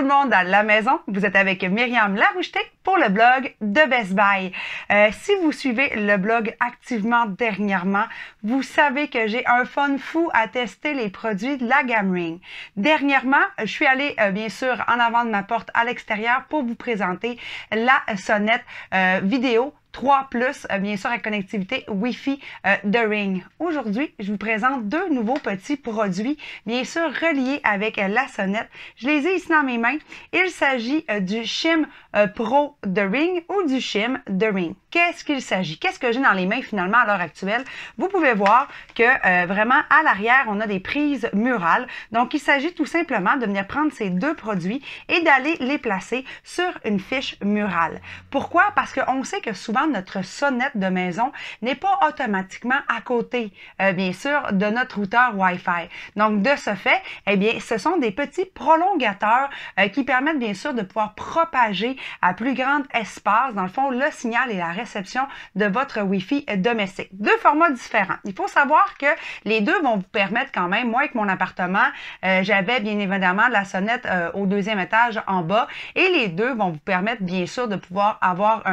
monde à la maison, vous êtes avec Myriam Laroucheté pour le blog de Best Buy. Si vous suivez le blog activement dernièrement, vous savez que j'ai un fun fou à tester les produits de la gamme Ring. Dernièrement, je suis allée bien sûr en avant de ma porte à l'extérieur pour vous présenter la sonnette vidéo 3+, bien sûr, à connectivité Wi-Fi de Ring. Aujourd'hui, je vous présente deux nouveaux petits produits, bien sûr, reliés avec la sonnette. Je les ai ici dans mes mains. Il s'agit du Shim Pro de Ring ou du Shim de Ring. Qu'est-ce qu'il s'agit? Qu'est-ce que j'ai dans les mains finalement à l'heure actuelle? Vous pouvez voir que vraiment à l'arrière, on a des prises murales. Donc, il s'agit tout simplement de venir prendre ces deux produits et d'aller les placer sur une fiche murale. Pourquoi? Parce qu'on sait que souvent, notre sonnette de maison n'est pas automatiquement à côté, bien sûr, de notre routeur Wi-Fi. Donc, de ce fait, eh bien, ce sont des petits prolongateurs qui permettent, bien sûr, de pouvoir propager à plus grand espace, dans le fond, le signal et la réception de votre Wi-Fi domestique. Deux formats différents. Il faut savoir que les deux vont vous permettre quand même, moi, avec mon appartement, j'avais bien évidemment la sonnette au deuxième étage en bas et les deux vont vous permettre, bien sûr, de pouvoir avoir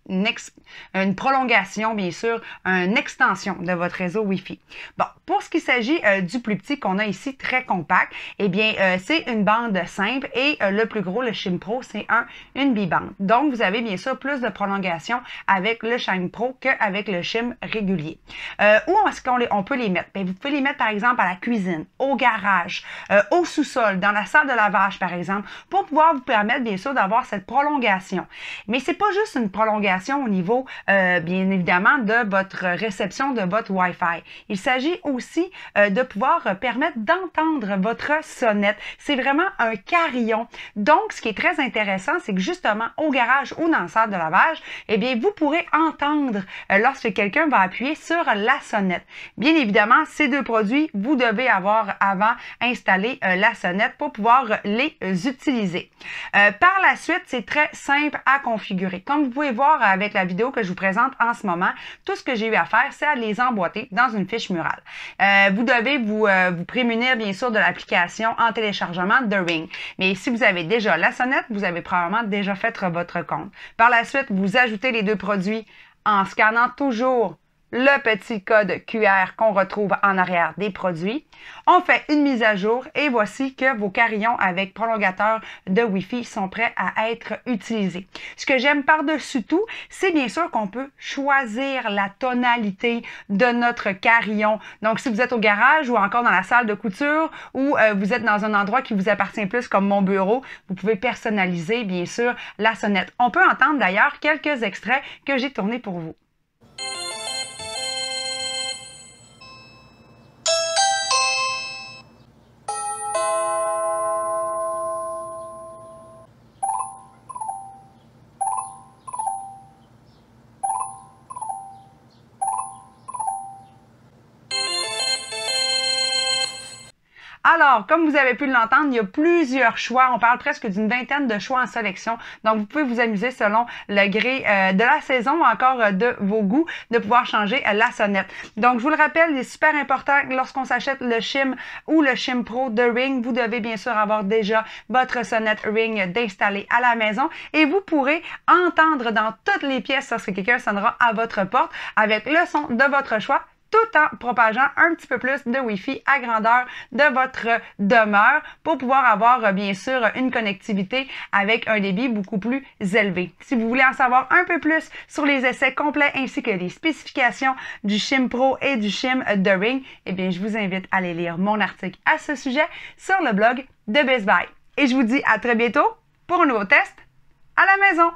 une prolongation, bien sûr, une extension de votre réseau Wi-Fi. Bon, pour ce qui s'agit du plus petit qu'on a ici, très compact, eh bien, c'est une bande simple et le plus gros, le Shim Pro, c'est une bibande. Donc, vous avez bien sûr plus de prolongation avec le Shim Pro qu'avec le Shim régulier. Où est-ce qu'on peut les mettre? Bien, vous pouvez les mettre, par exemple, à la cuisine, au garage, au sous-sol, dans la salle de lavage, par exemple, pour pouvoir vous permettre, bien sûr, d'avoir cette prolongation. Mais c'est pas juste une prolongation au niveau, bien évidemment, de votre réception de votre Wi-Fi. Il s'agit aussi de pouvoir permettre d'entendre votre sonnette. C'est vraiment un carillon. Donc, ce qui est très intéressant, c'est que justement, au garage ou dans la salle de lavage, eh bien, vous pourrez entendre lorsque quelqu'un va appuyer sur la sonnette. Bien évidemment, ces deux produits, vous devez avoir avant installé la sonnette pour pouvoir les utiliser. Par la suite, c'est très simple à configurer. Comme vous pouvez voir avec la vidéo que je vous présente en ce moment, tout ce que j'ai eu à faire, c'est à les emboîter dans une fiche murale. Vous devez vous prémunir, bien sûr, de l'application en téléchargement de Ring. Mais si vous avez déjà la sonnette, vous avez probablement déjà fait votre compte. Par la suite, vous ajoutez les deux produits en scannant toujours le petit code QR qu'on retrouve en arrière des produits. On fait une mise à jour et voici que vos carillons avec prolongateur de Wi-Fi sont prêts à être utilisés. Ce que j'aime par-dessus tout, c'est bien sûr qu'on peut choisir la tonalité de notre carillon. Donc, si vous êtes au garage ou encore dans la salle de couture ou vous êtes dans un endroit qui vous appartient plus comme mon bureau, vous pouvez personnaliser bien sûr la sonnette. On peut entendre d'ailleurs quelques extraits que j'ai tournés pour vous. Alors, comme vous avez pu l'entendre, il y a plusieurs choix. On parle presque d'une vingtaine de choix en sélection. Donc, vous pouvez vous amuser selon le gré de la saison ou encore de vos goûts de pouvoir changer la sonnette. Donc, je vous le rappelle, il est super important que lorsqu'on s'achète le Shim ou le Shim Pro de Ring, vous devez bien sûr avoir déjà votre sonnette Ring d'installer à la maison et vous pourrez entendre dans toutes les pièces lorsque quelqu'un sonnera à votre porte avec le son de votre choix, tout en propageant un petit peu plus de Wi-Fi à grandeur de votre demeure pour pouvoir avoir bien sûr une connectivité avec un débit beaucoup plus élevé. Si vous voulez en savoir un peu plus sur les essais complets ainsi que les spécifications du Shim Pro et du Shim de Ring, eh bien je vous invite à aller lire mon article à ce sujet sur le blog de Best Buy. Et je vous dis à très bientôt pour un nouveau test à la maison.